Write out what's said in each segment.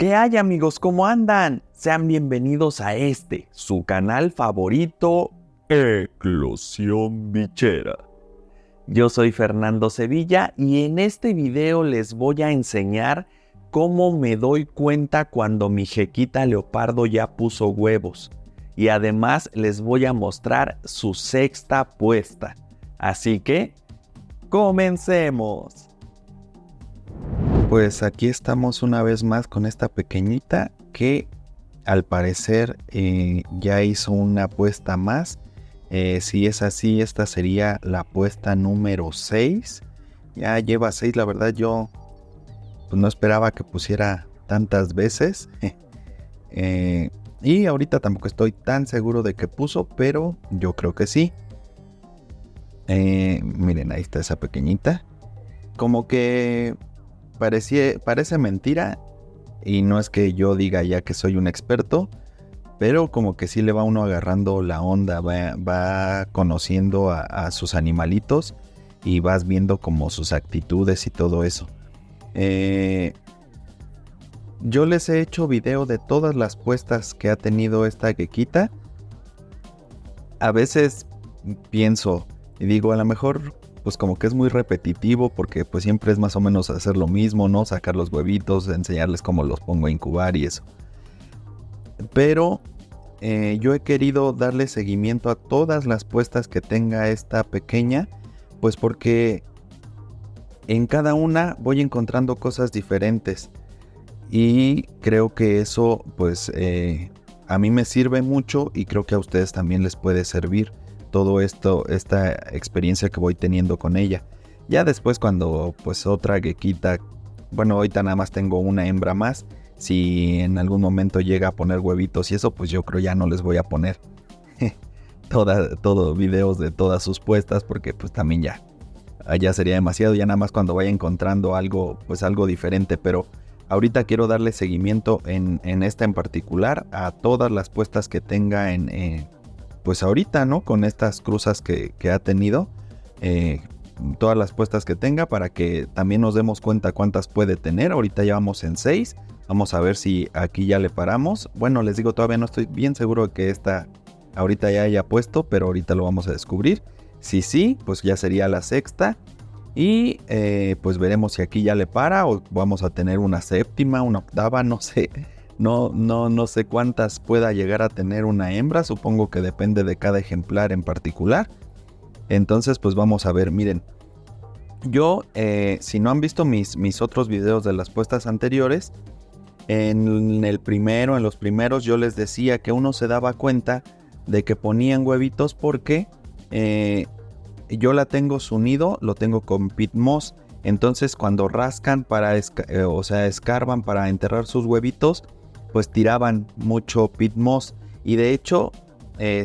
¿Qué hay, amigos? ¿Cómo andan? Sean bienvenidos a su canal favorito, Eclosión Bichera. Yo soy Fernando Sevilla y en este video les voy a enseñar cómo me doy cuenta cuando mi jequita leopardo ya puso huevos. Y además les voy a mostrar su sexta puesta. Así que, ¡comencemos! Pues aquí estamos una vez más con esta pequeñita que al parecer ya hizo una puesta más. Si es así, esta sería la puesta número 6. Ya lleva 6, la verdad yo pues no esperaba que pusiera tantas veces. Y ahorita tampoco estoy tan seguro de que puso, pero yo creo que sí. Miren, ahí está esa pequeñita. Como que parece mentira, y no es que yo diga ya que soy un experto, pero como que sí le va uno agarrando la onda, va conociendo a sus animalitos y vas viendo como sus actitudes y todo eso. Yo les he hecho video de todas las puestas que ha tenido esta quequita. A veces pienso y digo, a lo mejor pues como que es muy repetitivo, porque pues siempre es más o menos hacer lo mismo, ¿no? Sacar los huevitos, enseñarles cómo los pongo a incubar y eso. Pero yo he querido darle seguimiento a todas las puestas que tenga esta pequeña, pues porque en cada una voy encontrando cosas diferentes. Y creo que eso pues a mí me sirve mucho y creo que a ustedes también les puede servir todo esto, esta experiencia que voy teniendo con ella. Ya después cuando pues otra quequita, bueno, ahorita nada más tengo una hembra más, si en algún momento llega a poner huevitos y eso, pues yo creo ya no les voy a poner todo videos de todas sus puestas, porque pues también ya sería demasiado, ya nada más cuando vaya encontrando algo, pues algo diferente. Pero ahorita quiero darle seguimiento en esta en particular a todas las puestas que tenga pues ahorita, ¿no? Con estas cruzas que ha tenido, todas las puestas que tenga, para que también nos demos cuenta cuántas puede tener. Ahorita ya vamos en 6, vamos a ver si aquí ya le paramos. Bueno, les digo, todavía no estoy bien seguro de que esta ahorita ya haya puesto, pero ahorita lo vamos a descubrir. Si sí, pues ya sería la sexta. Y pues veremos si aquí ya le para o vamos a tener una séptima, una octava, no sé. No sé cuántas pueda llegar a tener una hembra. Supongo que depende de cada ejemplar en particular. Entonces pues vamos a ver. Miren, yo si no han visto mis otros videos de las puestas anteriores, en los primeros yo les decía que uno se daba cuenta de que ponían huevitos porque yo la tengo su nido, lo tengo con peat moss. Entonces cuando rascan escarban para enterrar sus huevitos, pues tiraban mucho peat moss. Y de hecho,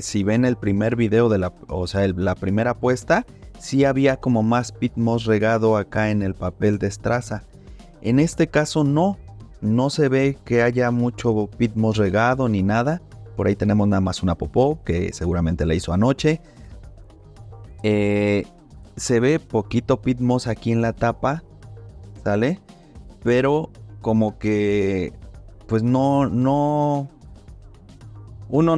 si ven el primer video de la primera puesta, sí había como más peat moss regado acá en el papel de estraza. En este caso no se ve que haya mucho peat moss regado ni nada. Por ahí tenemos nada más una popó que seguramente la hizo anoche. Se ve poquito peat moss aquí en la tapa, ¿sale? Pero como que pues uno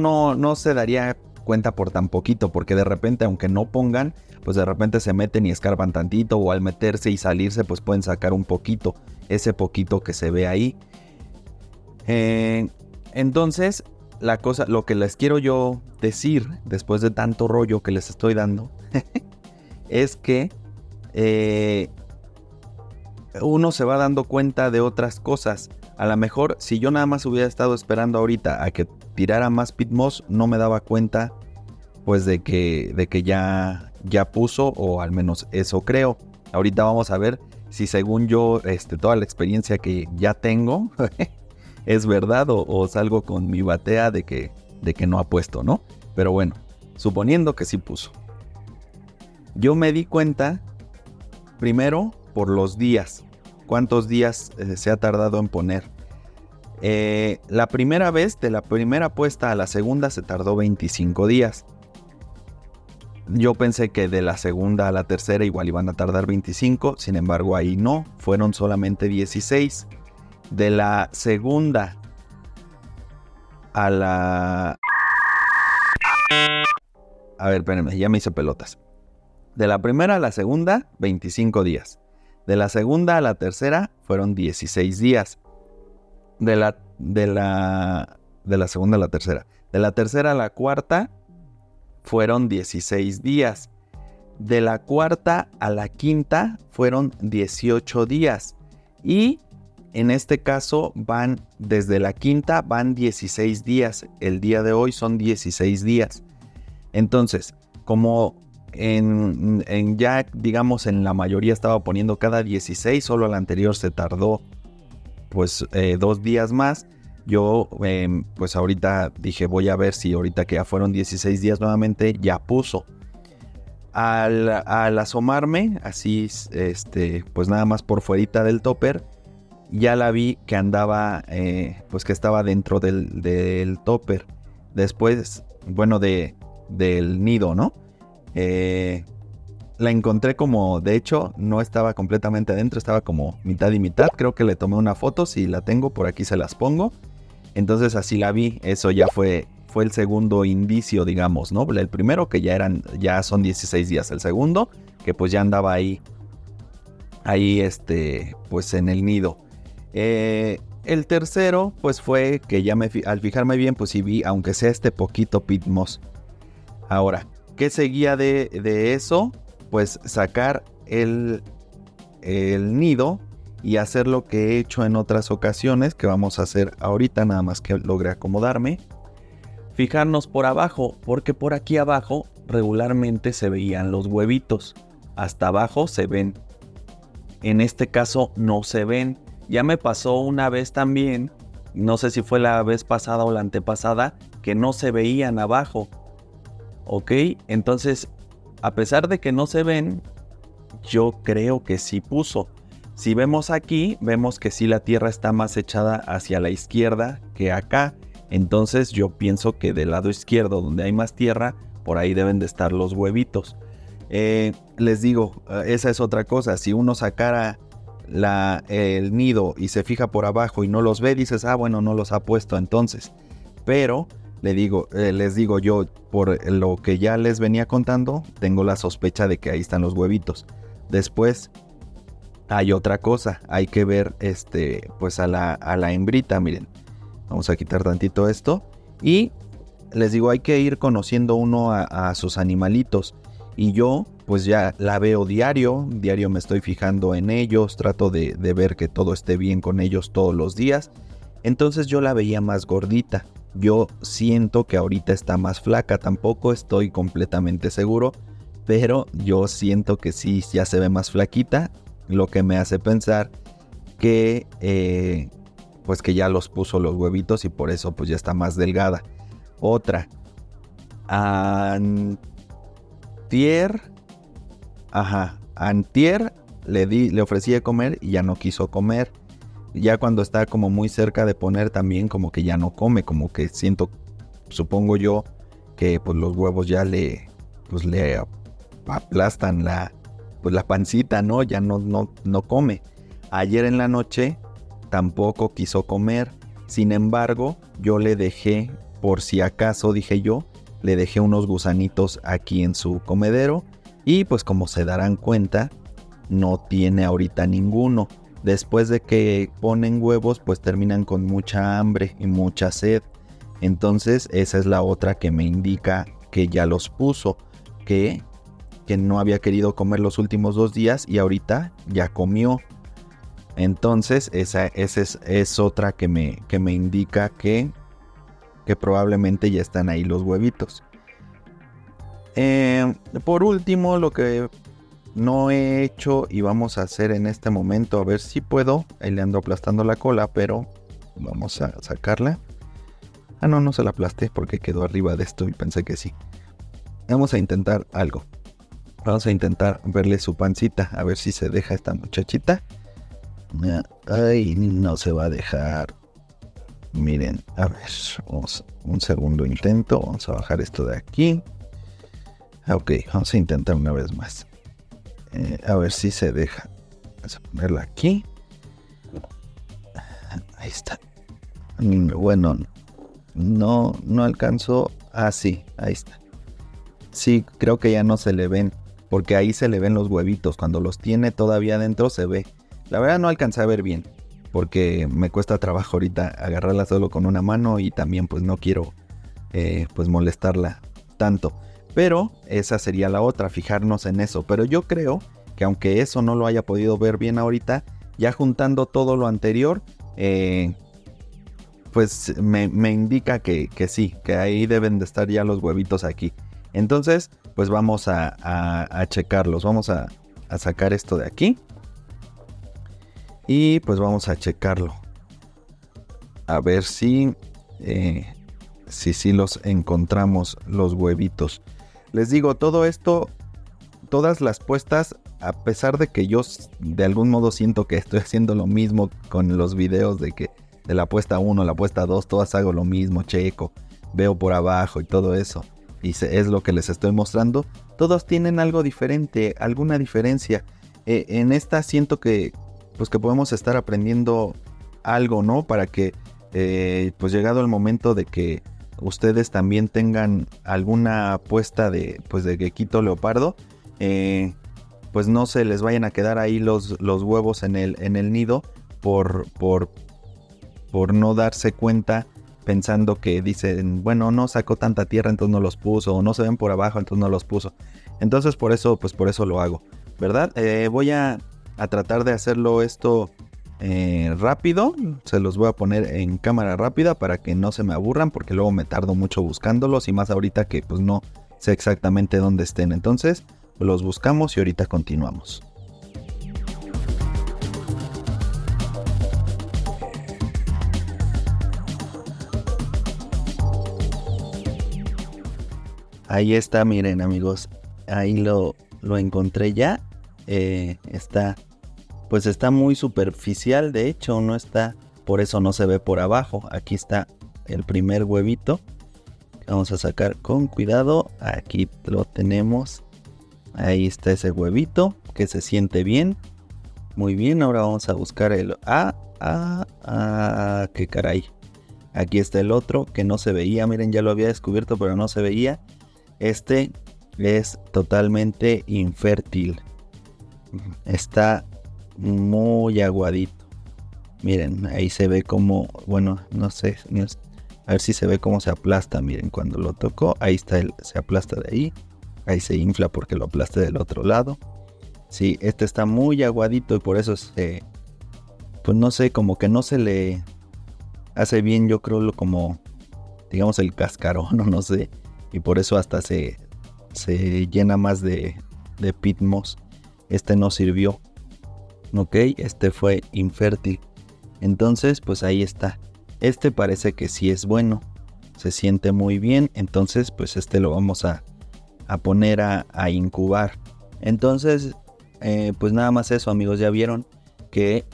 no se daría cuenta por tan poquito, porque de repente, aunque no pongan, pues de repente se meten y escarban tantito, o al meterse y salirse pues pueden sacar un poquito, ese poquito que se ve ahí. Entonces lo que les quiero yo decir después de tanto rollo que les estoy dando es que uno se va dando cuenta de otras cosas. A lo mejor si yo nada más hubiera estado esperando ahorita a que tirara más peat moss, no me daba cuenta pues de que ya puso, o al menos eso creo. Ahorita vamos a ver si según yo toda la experiencia que ya tengo es verdad o salgo con mi batea de que no ha puesto, ¿no? Pero bueno, suponiendo que sí puso. Yo me di cuenta primero por los días. ¿Cuántos días se ha tardado en poner? La primera vez, de la primera puesta a la segunda, se tardó 25 días. Yo pensé que de la segunda a la tercera igual iban a tardar 25, sin embargo ahí no, fueron solamente 16. De la segunda a la... A ver, espérenme, ya me hice pelotas. De la primera a la segunda, 25 días. De la segunda a la tercera, fueron 16 días. De la segunda a la tercera. De la tercera a la cuarta, fueron 16 días. De la cuarta a la quinta, fueron 18 días. Y en este caso, desde la quinta, van 16 días. El día de hoy son 16 días. Entonces, como ya, digamos, en la mayoría estaba poniendo cada 16, solo el anterior se tardó pues 2 días más. Yo pues ahorita dije, voy a ver si ahorita que ya fueron 16 días nuevamente, ya puso. Al asomarme, así, pues nada más por fuerita del topper, ya la vi que andaba, pues que estaba dentro del topper. Después, bueno, del nido, ¿no? La encontré como, de hecho, no estaba completamente adentro, estaba como mitad y mitad. Creo que le tomé una foto, si la tengo, por aquí se las pongo. Entonces así la vi, eso ya fue el segundo indicio, digamos, ¿no? El primero que ya son 16 días, el segundo que pues ya andaba ahí, pues en el nido. El tercero, pues fue que ya al fijarme bien, pues sí vi, aunque sea poquito pit moss. Ahora, ¿qué seguía de eso? Pues sacar el nido y hacer lo que he hecho en otras ocasiones, que vamos a hacer ahorita, nada más que logre acomodarme. Fijarnos por abajo, porque por aquí abajo regularmente se veían los huevitos. Hasta abajo se ven. En este caso no se ven. Ya me pasó una vez también, no sé si fue la vez pasada o la antepasada, que no se veían abajo. ¿Ok? Entonces, a pesar de que no se ven, yo creo que sí puso. Si vemos aquí, vemos que sí la tierra está más echada hacia la izquierda que acá. Entonces yo pienso que del lado izquierdo, donde hay más tierra, por ahí deben de estar los huevitos. Les digo, esa es otra cosa. Si uno sacara el nido y se fija por abajo y no los ve, dices, bueno, no los ha puesto entonces. Pero les digo yo, por lo que ya les venía contando, tengo la sospecha de que ahí están los huevitos. Después hay otra cosa, hay que ver pues a la hembrita, miren. Vamos a quitar tantito esto. Y les digo, hay que ir conociendo uno a sus animalitos. Y yo pues ya la veo diario me estoy fijando en ellos, trato de ver que todo esté bien con ellos todos los días. Entonces yo la veía más gordita. Yo siento que ahorita está más flaca, tampoco estoy completamente seguro, pero yo siento que sí, ya se ve más flaquita, lo que me hace pensar que pues que ya los puso los huevitos y por eso pues ya está más delgada. Otra, antier le ofrecí de comer y ya no quiso comer. Ya cuando está como muy cerca de poner también como que ya no come, como que supongo yo que pues los huevos ya le aplastan la pancita, ¿no? Ya no come. Ayer en la noche tampoco quiso comer. Sin embargo, yo le dejé, por si acaso, dije yo, le dejé unos gusanitos aquí en su comedero. Y pues como se darán cuenta, no tiene ahorita ninguno. Después de que ponen huevos, pues terminan con mucha hambre y mucha sed. Entonces esa es la otra que me indica que ya los puso, que no había querido comer los últimos 2 días y ahorita ya comió. Entonces esa es otra que me indica que probablemente ya están ahí los huevitos. Por último, lo que no he hecho y vamos a hacer en este momento, a ver si puedo. Ahí le ando aplastando la cola, pero vamos a sacarla. No se la aplasté porque quedó arriba de esto y pensé que sí. Vamos a intentar algo. Vamos a intentar verle su pancita, a ver si se deja esta muchachita. Ay, no se va a dejar. Miren, a ver, vamos, un segundo intento. Vamos a bajar esto de aquí. Ok, vamos a intentar una vez más. A ver si se deja. Vamos a ponerla aquí. Ahí está. Bueno, no alcanzó. Ah, sí, ahí está. Sí, creo que ya no se le ven, porque ahí se le ven los huevitos. Cuando los tiene todavía adentro se ve. La verdad no alcancé a ver bien, porque me cuesta trabajo ahorita agarrarla solo con una mano y también pues no quiero pues molestarla tanto. Pero esa sería la otra, fijarnos en eso. Pero yo creo que aunque eso no lo haya podido ver bien ahorita, ya juntando todo lo anterior, pues me indica que sí, que ahí deben de estar ya los huevitos aquí. Entonces, pues vamos a checarlos. Vamos a sacar esto de aquí. Y pues vamos a checarlo. A ver si los encontramos, los huevitos. Les digo, todo esto, todas las puestas, a pesar de que yo de algún modo siento que estoy haciendo lo mismo con los videos de que de la puesta 1, la puesta 2, todas hago lo mismo, checo, veo por abajo y todo eso. Y es lo que les estoy mostrando. Todos tienen algo diferente, alguna diferencia. En esta siento que pues que podemos estar aprendiendo algo, ¿no? Para que pues llegado el momento de que ustedes también tengan alguna apuesta de gequito leopardo, pues no se les vayan a quedar ahí los huevos en el nido por no darse cuenta, pensando que dicen, bueno, no sacó tanta tierra, entonces no los puso, o no se ven por abajo, entonces no los puso. Entonces por eso lo hago, ¿verdad? Voy a tratar de hacerlo esto rápido. Se los voy a poner en cámara rápida para que no se me aburran, porque luego me tardo mucho buscándolos, y más ahorita que pues no sé exactamente dónde estén. Entonces los buscamos y ahorita continuamos. Ahí está, miren amigos, ahí lo encontré ya. Está muy superficial, de hecho no está, por eso no se ve por abajo. Aquí está el primer huevito, vamos a sacar con cuidado. Aquí lo tenemos, ahí está ese huevito que se siente bien, muy bien. Ahora vamos a buscar el qué caray, aquí está el otro que no se veía, miren, ya lo había descubierto pero no se veía. Este es totalmente infértil, está muy aguadito. Miren, ahí se ve como, bueno, no sé, a ver si se ve cómo se aplasta. Miren, cuando lo toco, ahí está, se aplasta de ahí. Ahí se infla porque lo aplasté del otro lado. Sí, este está muy aguadito y por eso pues no sé, como que no se le hace bien, yo creo, como, digamos, el cascarón, o no sé. Y por eso hasta se llena más de pit moss. Este no sirvió. Ok, este fue infértil. Entonces pues ahí está. Este parece que sí es bueno, se siente muy bien. Entonces pues este lo vamos a poner a incubar. Entonces pues nada más eso, amigos. Ya vieron que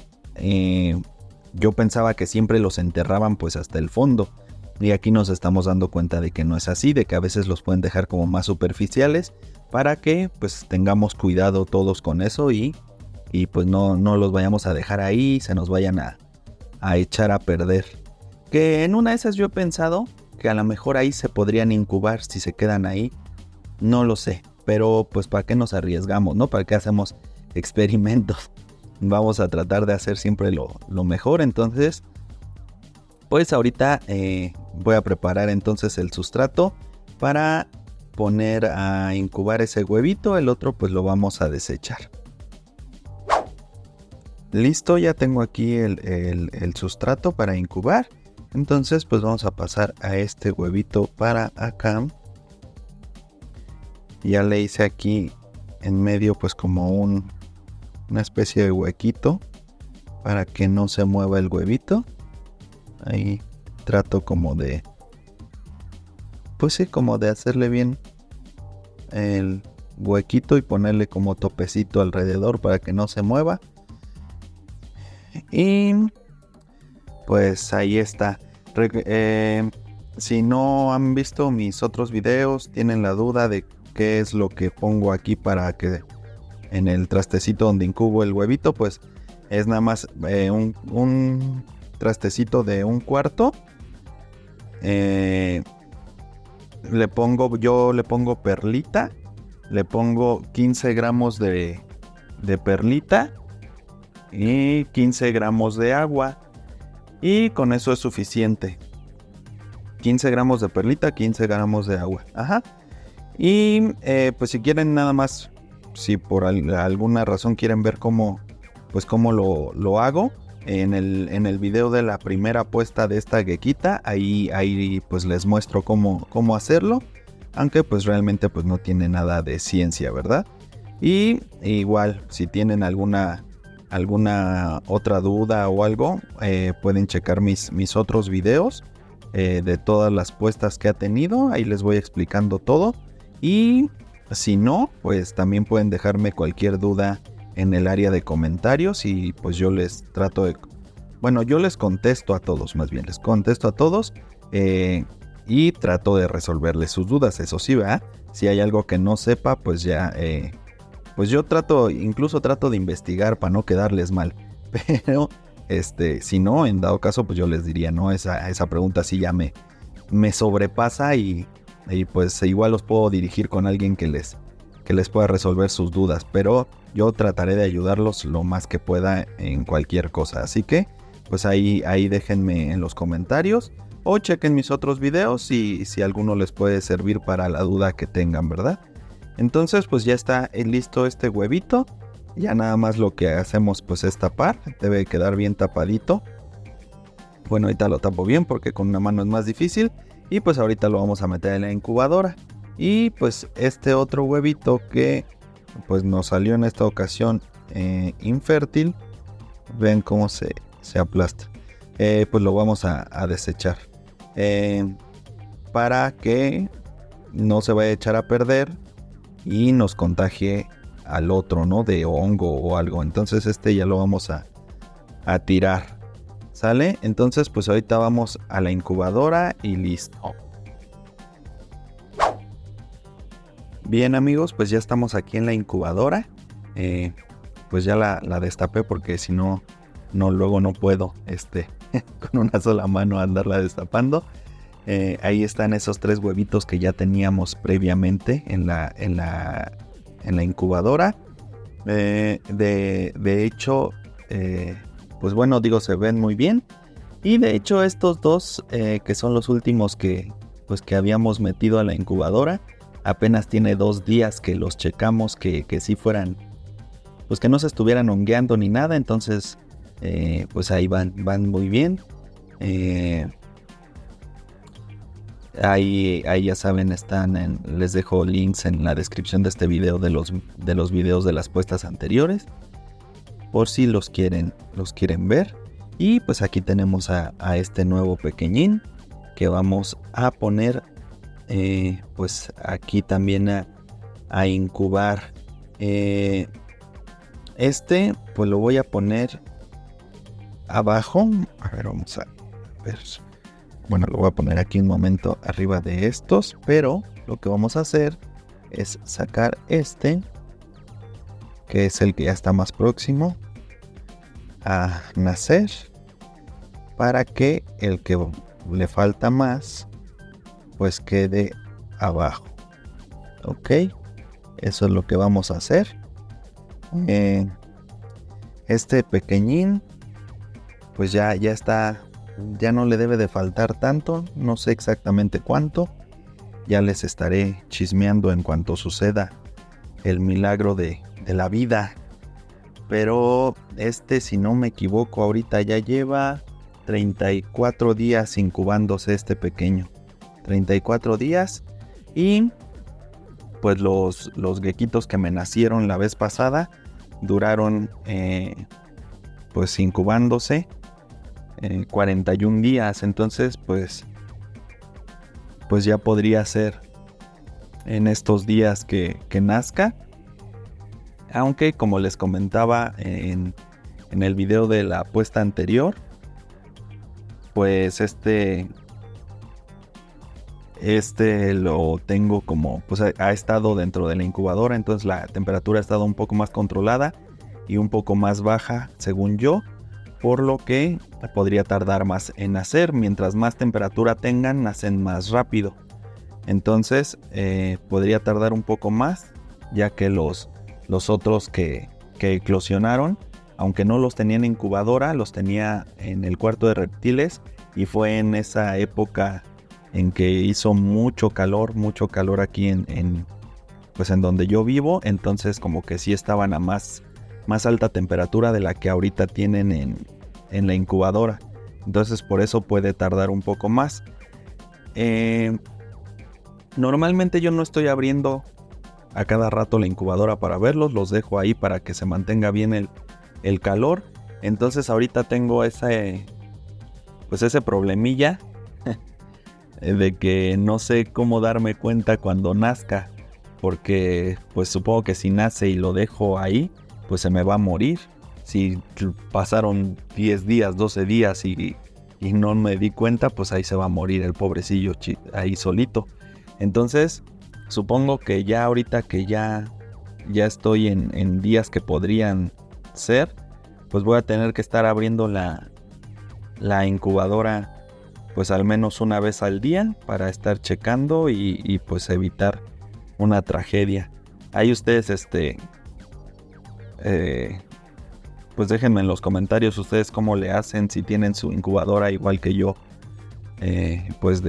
yo pensaba que siempre los enterraban pues hasta el fondo, y aquí nos estamos dando cuenta de que no es así, de que a veces los pueden dejar como más superficiales, para que pues tengamos cuidado todos con eso y pues no los vayamos a dejar ahí, se nos vayan a echar a perder. Que en una de esas yo he pensado que a lo mejor ahí se podrían incubar si se quedan ahí, no lo sé, pero pues para qué nos arriesgamos, ¿no? ¿Para qué hacemos experimentos? Vamos a tratar de hacer siempre lo mejor. Entonces pues ahorita voy a preparar entonces el sustrato para poner a incubar ese huevito. El otro pues lo vamos a desechar. Listo, ya tengo aquí el sustrato para incubar. Entonces pues vamos a pasar a este huevito para acá. Ya le hice aquí en medio pues como una especie de huequito para que no se mueva el huevito. Ahí trato como de, pues sí, como de hacerle bien el huequito y ponerle como topecito alrededor para que no se mueva. Y pues ahí está. Si no han visto mis otros videos, tienen la duda de qué es lo que pongo aquí para que en el trastecito donde incubo el huevito, pues es nada más un trastecito de 1/4. Yo le pongo perlita. Le pongo 15 gramos de perlita y 15 gramos de agua. Y con eso es suficiente. 15 gramos de perlita, 15 gramos de agua. Ajá. Y pues si quieren nada más, si por alguna razón quieren ver cómo lo hago, en el video de la primera puesta de esta gequita, ahí pues les muestro cómo hacerlo. Aunque pues realmente pues no tiene nada de ciencia, ¿verdad? Y igual, si tienen alguna otra duda o algo, pueden checar mis otros videos de todas las puestas que ha tenido. Ahí les voy explicando todo. Y si no, pues también pueden dejarme cualquier duda en el área de comentarios y pues yo les yo les contesto a todos, más bien les contesto a todos y trato de resolverles sus dudas. Eso sí, ¿verdad? Si hay algo que no sepa, pues ya pues yo incluso trato de investigar para no quedarles mal. Pero si no, en dado caso, pues yo les diría, no, esa pregunta sí ya me sobrepasa y pues igual los puedo dirigir con alguien que les pueda resolver sus dudas. Pero yo trataré de ayudarlos lo más que pueda en cualquier cosa. Así que pues ahí déjenme en los comentarios o chequen mis otros videos y si alguno les puede servir para la duda que tengan, ¿verdad? Entonces pues ya está listo este huevito. Ya nada más lo que hacemos pues es tapar. Debe quedar bien tapadito. Bueno, ahorita lo tapo bien porque con una mano es más difícil. Y pues ahorita lo vamos a meter en la incubadora. Y pues este otro huevito que pues nos salió en esta ocasión infértil. Ven cómo se aplasta. Pues lo vamos a desechar. Para que no se vaya a echar a perder y nos contagie al otro, ¿no? De hongo o algo. Entonces ya lo vamos a tirar. ¿Sale? Entonces pues ahorita vamos a la incubadora y listo. Bien amigos, pues ya estamos aquí en la incubadora. Pues ya la destapé porque si no luego no puedo con una sola mano andarla destapando. Ahí están esos 3 huevitos que ya teníamos previamente en la incubadora. De hecho, pues bueno, se ven muy bien. Y de hecho estos 2 que son los últimos que habíamos metido a la incubadora, apenas tiene 2 días que los checamos que sí fueran, pues que no se estuvieran hongueando ni nada. Entonces pues ahí van muy bien. Ahí ya saben, les dejo links en la descripción de este video de los videos de las puestas anteriores, por si los quieren ver. Y pues aquí tenemos a este nuevo pequeñín que vamos a poner pues aquí también a incubar. Pues lo voy a poner abajo. A ver, vamos a ver. Bueno, lo voy a poner aquí un momento arriba de estos, pero lo que vamos a hacer es sacar que es el que ya está más próximo a nacer, para que el que le falta más pues quede abajo. Ok, eso es lo que vamos a hacer. Este pequeñín pues ya está. Ya no le debe de faltar tanto, no sé exactamente cuánto. Ya les estaré chismeando en cuanto suceda el milagro de la vida. Pero si no me equivoco, ahorita ya lleva 34 días incubándose este pequeño. 34 días. Y pues los gequitos que me nacieron la vez pasada duraron pues incubándose 41 días. Entonces pues ya podría ser en estos días que nazca. Aunque como les comentaba en el video de la puesta anterior, pues lo tengo como, pues ha estado dentro de la incubadora. Entonces la temperatura ha estado un poco más controlada y un poco más baja según yo, por lo que podría tardar más en nacer. Mientras más temperatura tengan, nacen más rápido. Entonces podría tardar un poco más, ya que los otros que eclosionaron, aunque no los tenía en incubadora, los tenía en el cuarto de reptiles, y fue en esa época en que hizo mucho calor aquí pues en donde yo vivo. Entonces como que sí estaban a más alta temperatura de la que ahorita tienen en la incubadora. Entonces por eso puede tardar un poco más. Normalmente yo no estoy abriendo a cada rato la incubadora para verlos, los dejo ahí para que se mantenga bien el calor. Entonces ahorita tengo ese problemilla de que no sé cómo darme cuenta cuando nazca, porque pues supongo que si nace y lo dejo ahí, pues se me va a morir. Si pasaron 10 días, 12 días y no me di cuenta, pues ahí se va a morir el pobrecillo ahí solito. Entonces supongo que ya ahorita que ya estoy en días que podrían ser, pues voy a tener que estar abriendo la incubadora pues al menos una vez al día para estar checando y pues evitar una tragedia. Ahí ustedes pues déjenme en los comentarios ustedes cómo le hacen, si tienen su incubadora igual que yo, pues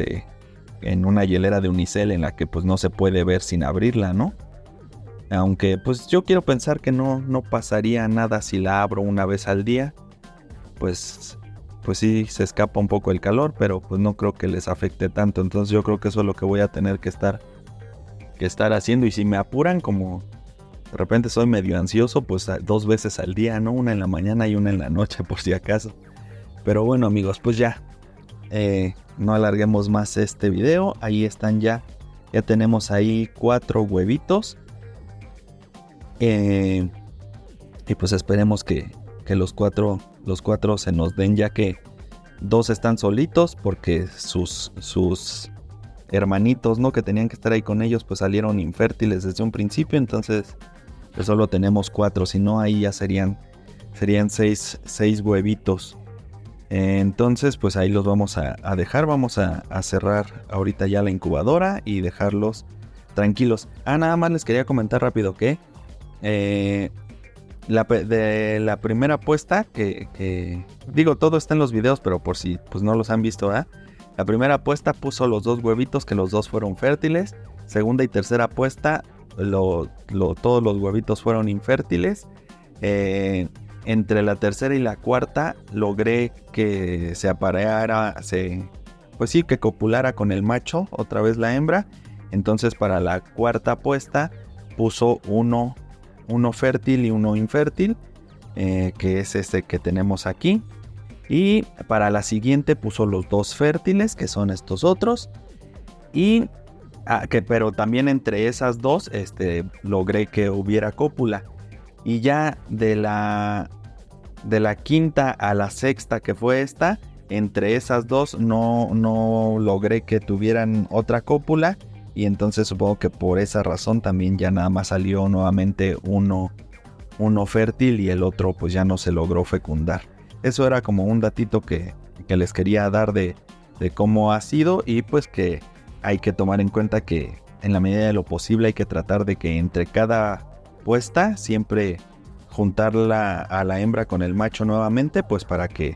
en una hielera de unicel en la que pues no se puede ver sin abrirla, ¿no? Aunque pues yo quiero pensar que no pasaría nada si la abro una vez al día. Pues sí se escapa un poco el calor, pero pues no creo que les afecte tanto. Entonces yo creo que eso es lo que voy a tener que estar haciendo. Y si me apuran, como de repente soy medio ansioso, pues 2 veces al día, ¿no? Una en la mañana y una en la noche por si acaso. Pero bueno amigos, pues ya no alarguemos más este video. Ahí están ya tenemos ahí 4 huevitos. Y pues esperemos que los cuatro se nos den, ya que 2 están solitos porque sus hermanitos, ¿no?, que tenían que estar ahí con ellos, pues salieron infértiles desde un principio. Entonces pues solo tenemos 4, si no ahí ya serían 6 huevitos. Entonces pues ahí los vamos a dejar. Vamos a cerrar ahorita ya la incubadora y dejarlos tranquilos. Nada más les quería comentar rápido que de la primera apuesta que digo, todo está en los videos, pero por si pues no los han visto, la primera apuesta puso los 2 huevitos, que los 2 fueron fértiles. Segunda y tercera apuesta, todos los huevitos fueron infértiles. Entre la tercera y la cuarta logré que se apareara, pues sí, que copulara con el macho otra vez la hembra. Entonces para la cuarta apuesta puso uno fértil y uno infértil, que es este que tenemos aquí. Y para la siguiente puso los 2 fértiles, que son estos otros. Y pero también entre esas 2 logré que hubiera cópula. Y ya de la quinta a la sexta, que fue esta, entre esas 2 no logré que tuvieran otra cópula. Y entonces supongo que por esa razón también ya nada más salió nuevamente uno fértil y el otro pues ya no se logró fecundar. Eso era como un datito que les quería dar de cómo ha sido, y pues que hay que tomar en cuenta que en la medida de lo posible hay que tratar de que entre cada puesta siempre juntarla a la hembra con el macho nuevamente, pues para que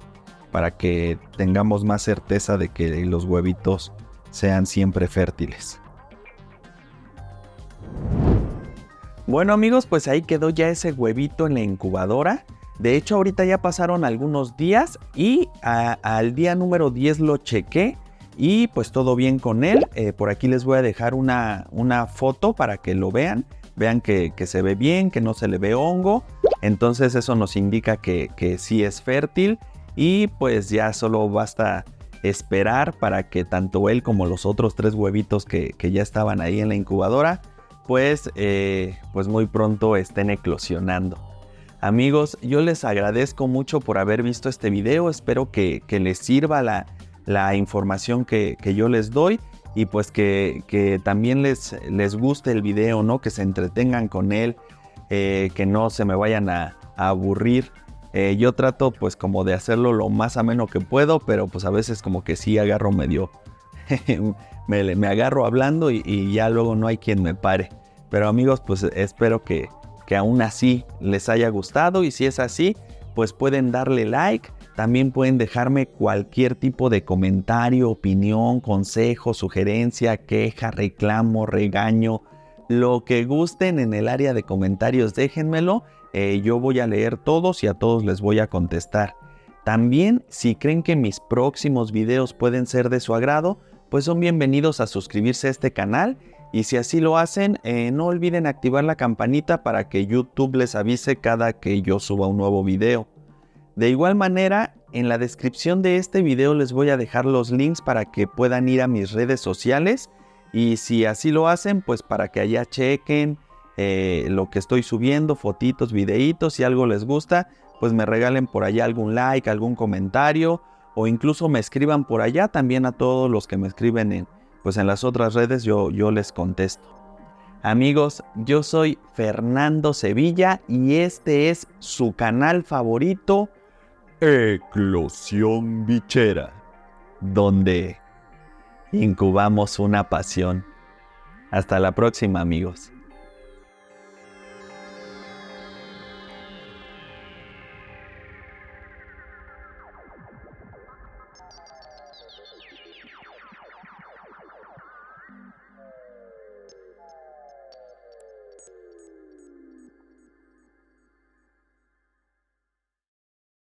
tengamos más certeza de que los huevitos sean siempre fértiles. Bueno amigos, pues ahí quedó ya ese huevito en la incubadora. De hecho ahorita ya pasaron algunos días y al día número 10 lo chequé y pues todo bien con él. Por aquí les voy a dejar una foto para que lo vean que se ve bien, que no se le ve hongo. Entonces eso nos indica que sí es fértil, y pues ya solo basta esperar para que tanto él como los otros 3 huevitos que ya estaban ahí en la incubadora pues muy pronto estén eclosionando. Amigos, yo les agradezco mucho por haber visto este video. Espero que les sirva la información que yo les doy, y pues que también les guste el video, ¿no? Que se entretengan con él, que no se me vayan a aburrir Yo trato pues como de hacerlo lo más ameno que puedo, pero pues a veces como que sí agarro medio, me agarro hablando y ya luego no hay quien me pare. Pero amigos, pues espero que aún así les haya gustado, y si es así, pues pueden darle like. También pueden dejarme cualquier tipo de comentario, opinión, consejo, sugerencia, queja, reclamo, regaño, lo que gusten en el área de comentarios, déjenmelo. Yo voy a leer todos y a todos les voy a contestar. También, si creen que mis próximos videos pueden ser de su agrado, pues son bienvenidos a suscribirse a este canal, y si así lo hacen, no olviden activar la campanita para que YouTube les avise cada que yo suba un nuevo video. De igual manera, en la descripción de este video les voy a dejar los links para que puedan ir a mis redes sociales, y si así lo hacen, pues para que allá chequen lo que estoy subiendo, fotitos, videitos. Si algo les gusta, pues me regalen por allá algún like, algún comentario, o incluso me escriban por allá. También a todos los que me escriben en las otras redes yo les contesto. Amigos, yo soy Fernando Sevilla y este es su canal favorito, Eclosión Bichera, donde incubamos una pasión. Hasta la próxima, amigos.